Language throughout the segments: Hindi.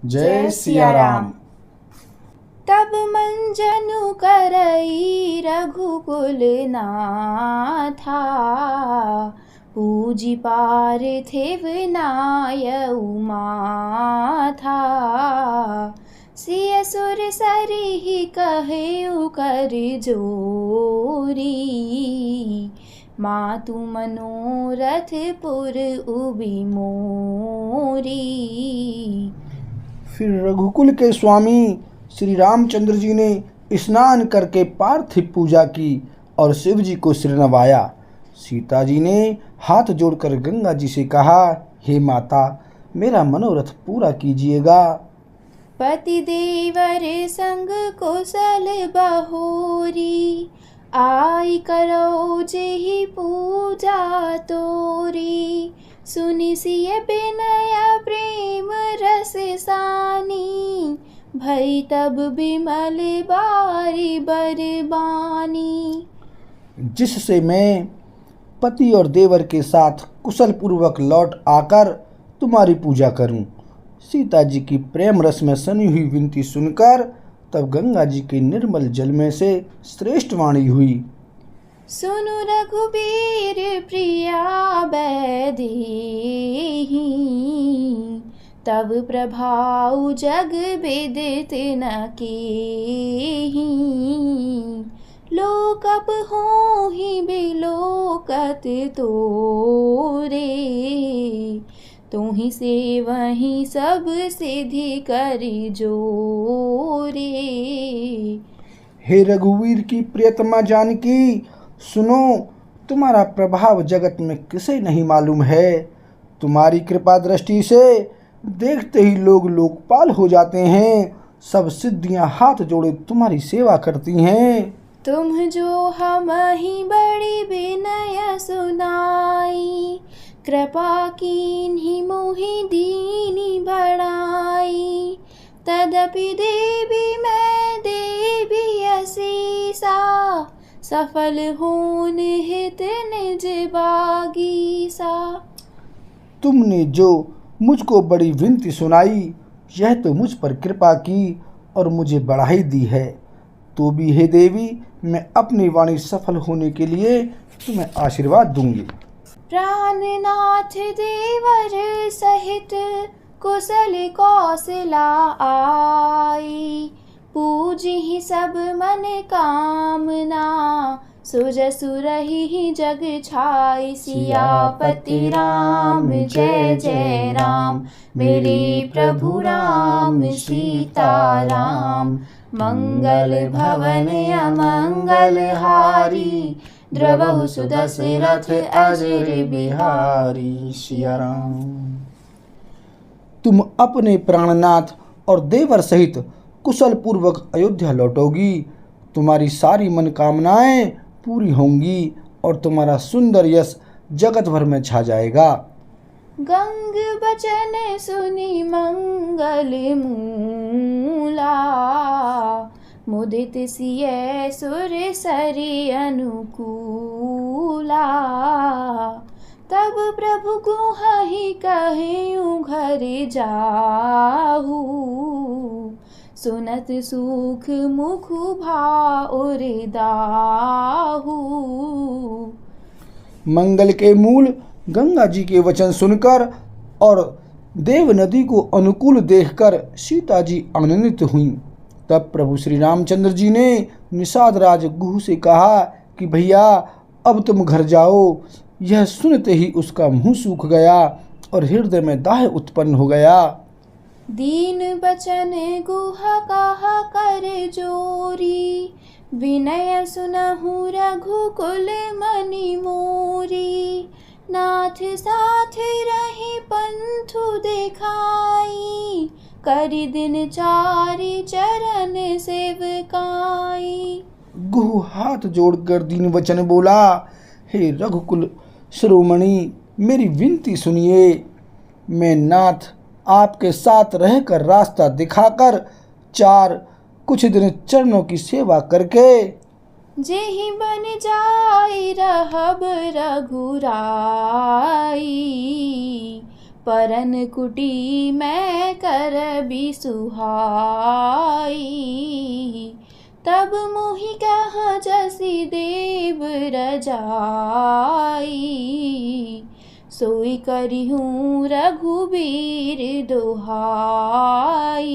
जय सिया राम। तब मंजनु करई रघुकुल नाथा, पूजी पार्थिव नाय उमा था। सिय सुर सरिहि कहेउ कर जोरी, मातु मनोरथ पुर उबि मोरी। फिर रघुकुल के स्वामी श्री रामचंद्र जी ने स्नान करके पार्थिव पूजा की और शिव जी को सिर नवाया। सीता जी ने हाथ जोड़कर गंगा जी से कहा, हे माता, मेरा मनोरथ पूरा कीजिएगा। पति देवर संग कुशल बहोरी, आई करो जेहि पूजा तोरी। सुनि सिय बिनय प्रेम रस सानी, भई तब बिमल बारी बरबानी। जिससे मैं पति और देवर के साथ कुशल पूर्वक लौट आकर तुम्हारी पूजा करूं। सीता जी की प्रेम रस में सनी हुई विनती सुनकर तब गंगा जी के निर्मल जल में से श्रेष्ठ वाणी हुई। सुनु रघुबीर प्रिया बैदेही, तब प्रभाउ जग विदित न केही। लोकप होहि बिलोकत तोरे, तुहि सेवहि सब सिद्धि करि जोरे। हे रघुवीर की प्रियतमा जानकी, सुनो, तुम्हारा प्रभाव जगत में किसे नहीं मालूम है। तुम्हारी कृपा दृष्टि से देखते ही लोग लोकपाल हो जाते हैं। सब सिद्धियां हाथ जोड़े तुम्हारी सेवा करती हैं। तुम जो हमहि बड़ी विनय सुनाई, कृपा कीन्हि मोहि दीनि बढ़ाई। तदपि देवी मैं देवी असीसा, सफल होन हित निज बागीसा। तुमने जो मुझको बड़ी विनती सुनाई, यह तो मुझ पर कृपा की और मुझे बढ़ाई दी है। तो भी हे देवी, मैं अपनी वाणी सफल होने के लिए तुम्हें आशीर्वाद दूंगी। प्राणनाथ देवर सहित कुशल कौशला आई, पूजिहि सब मन कामना। सुजसु रहिहि जग छाई, सियापति राम जय जय राम। मेरे प्रभु राम सीता राम, मंगल भवन अमंगल हारी। द्रवहु सुदशरथ अजर बिहारी। सिया राम। तुम अपने प्राणनाथ और देवर सहित कुशल पूर्वक अयोध्या लौटोगी। तुम्हारी सारी मनोकामनाएं पूरी होंगी और तुम्हारा सुंदर यश जगत भर में छा जाएगा। गंग बचन सुनि मंगल मूला, मुदित सिय सुर सरि अनुकूला। तब प्रभु गुहहि कहेउ घर जाहू, सुनत सुख मुख भाउर दाहू। मंगल के मूल गंगा जी के वचन सुनकर और देव नदी को अनुकूल देखकर सीता जी आनंदित हुईं। तब प्रभु श्री रामचंद्र जी ने निषाद राज गुह से कहा कि भैया, अब तुम घर जाओ। यह सुनते ही उसका मुंह सूख गया और हृदय में दाह उत्पन्न हो गया। दीन बचन गुहा कहा कर जोरी, विनय सुनहु रघुकुल मनि मोरी। नाथ साथ रही पंथु दिखाई, करि दिन चारि चरण सेवकाई। गुह हाथ जोड़कर दीन वचन बोला, हे रघुकुल शिरोमणि, मेरी विनती सुनिए। मैं नाथ आपके साथ रहकर रास्ता दिखाकर कुछ दिन चरणों की सेवा करके जेहि बन जाय रहब रघुराई, परन कुटी मैं करबी सुहाई। तब मोहि कहाँ जसी देव रजाई। सोई करिहूँ रघुबीर दोहाई।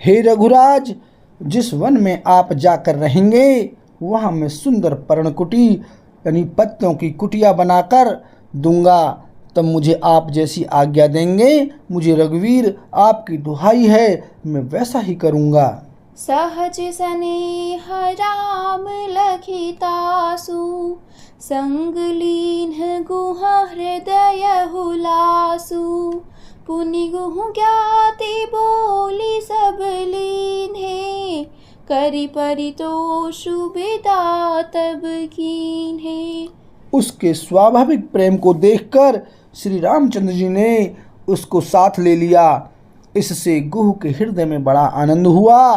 हे रघुराज, जिस वन में आप जाकर रहेंगे वहाँ मैं सुंदर पर्णकुटी यानी पत्तों की कुटिया बनाकर दूंगा। तब मुझे आप जैसी आज्ञा देंगे। मुझे रघुवीर आपकी दुहाई है, मैं वैसा ही करूँगा। सहज स्नेह राम लखितासु। संग लीन गुहा हृदय हुलासु। पुनि गुहु ज्ञाति बोली सब लीन्हे। करि परितोषु विदा तब कीन्हे। उसके स्वाभाविक प्रेम को देखकर श्री रामचंद्र जी ने उसको साथ ले लिया। इससे गुह के हृदय में बड़ा आनंद हुआ।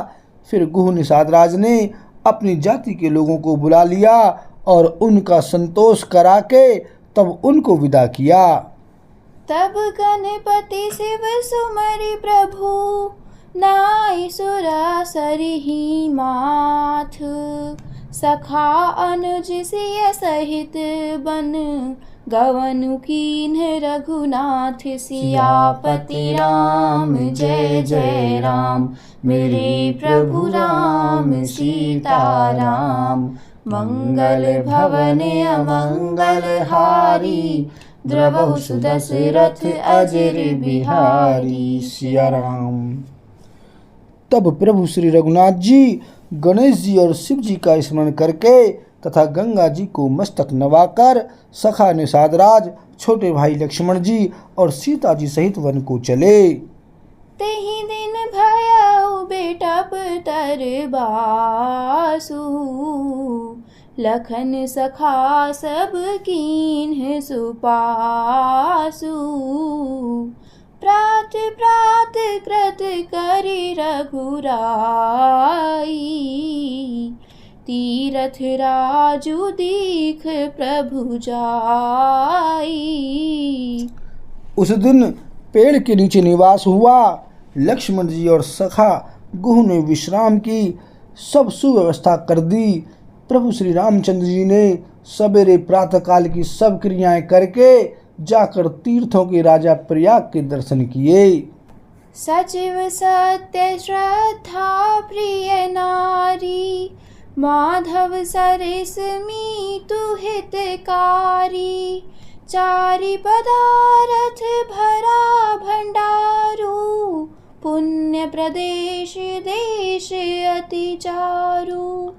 फिर गुह निषाद राज ने अपनी जाति के लोगों को बुला लिया और उनका संतोष करा के तब उनको विदा किया। तब गणपति शिव सुमरि प्रभु। नाई सुरा सरिहि माथ। सखा अनुज सिय सहित बन। गवनु कीन्ह रघुनाथ। सियापति राम जय जय राम। मेरे प्रभु राम सीताराम। मंगल भवन अमंगल हारी। द्रवहु सुदशरथ अजर बिहारी। सिया राम। तब प्रभु श्री रघुनाथ जी गणेश जी और शिव जी का स्मरण करके तथा गंगा जी को मस्तक नवाकर सखा निषाद राज, छोटे भाई लक्ष्मण जी और सीता जी सहित वन को चले। तेहि दिन भयउ बेटप तरबासु। लखन सखा सब कीन्ह सुपासु। प्रात प्रात कृत करि रघुराई। तीरथ राजु दीख प्रभु जाई। उस दिन पेड़ के नीचे निवास हुआ। लक्ष्मण जी और सखा गुह ने विश्राम की सब सुव्यवस्था कर दी। प्रभु श्री रामचंद्र जी ने सवेरे प्रातःकाल की सब क्रियाएं करके जाकर तीर्थों के राजा प्रयाग के दर्शन किए। सचिव सत्य श्रद्धा प्रिय नारी। माधव सरिस मीतु हितकारी। चारि पदारथ भरा भंडारू। पुण्य प्रदेश देश अति चारु।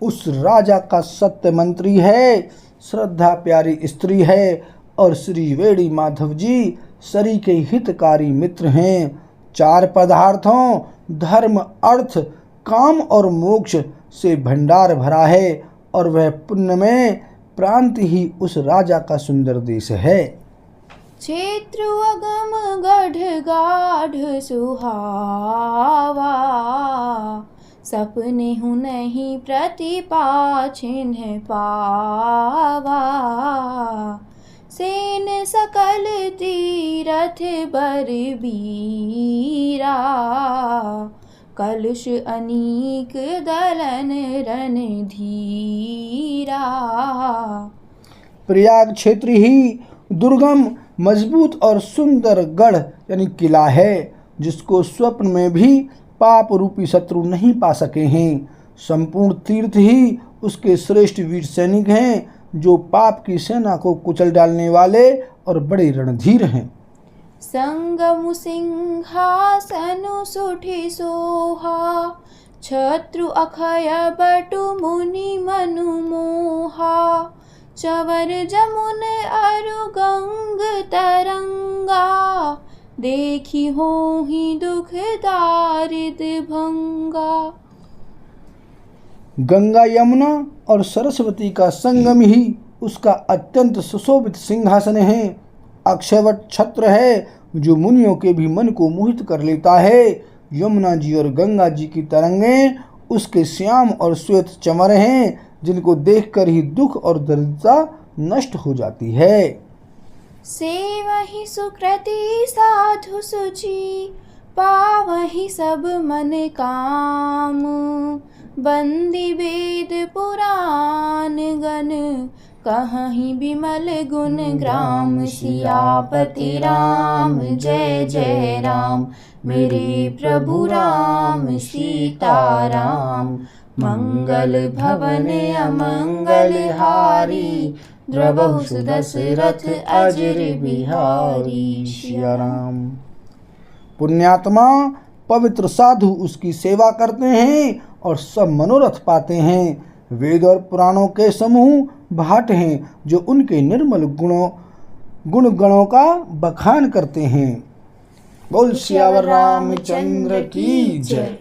उस राजा का सत्य मंत्री है, श्रद्धा प्यारी स्त्री है और श्री वेणी माधव जी सरी के हितकारी मित्र हैं। चार पदार्थों धर्म अर्थ काम और मोक्ष से भंडार भरा है और वह पुण्य में प्रांत ही उस राजा का सुंदर देश है। क्षेत्र अगम गढ़ गाढ़ सुहावा। सपने हूँ नहीं प्रतिपा छिन्ह पावा। सेन सकल तीरथ बर बीरा। कलुष अनीक दलन रन धीरा। प्रयाग क्षेत्र ही दुर्गम मजबूत और सुंदर गढ़ यानी किला है, जिसको स्वप्न में भी पाप रूपी शत्रु नहीं पा सके हैं। संपूर्ण तीर्थ ही उसके श्रेष्ठ वीर सैनिक हैं, जो पाप की सेना को कुचल डालने वाले और बड़े रणधीर हैं। संगमु सिंहासनु सुठि सोहा। छत्रु अखय बटु मुनि मनु मोहा। चवर जमुन अरु गंग तरंगा। देखी होहि दुख दारिद भंगा। गंगा यमुना और सरस्वती का संगम ही उसका अत्यंत सुशोभित सिंहासन है। अक्षयवट छत्र है जो मुनियों के भी मन को मोहित कर लेता है। यमुना जी और गंगा जी की तरंगें उसके श्याम और श्वेत चमर हैं, जिनको देखकर ही दुख और दरिद्रता नष्ट हो जाती है। सेवहि सुकृति साधु सुचि, पावहि सब मन काम। बंदी वेद पुराण गण, कहहि बिमल गुण ग्राम। सियापति राम जय जय राम, मेरे प्रभु राम सीताराम। मंगल भवन अमंगल हारी, द्रवहु सुदशरथ अजर बिहारी। सिया राम। पुण्यात्मा पवित्र साधु उसकी सेवा करते हैं और सब मनोरथ पाते हैं। वेद और पुराणों के समूह भाट हैं जो उनके निर्मल गुण गणों का बखान करते हैं। बोल सियावर रामचंद्र की जय।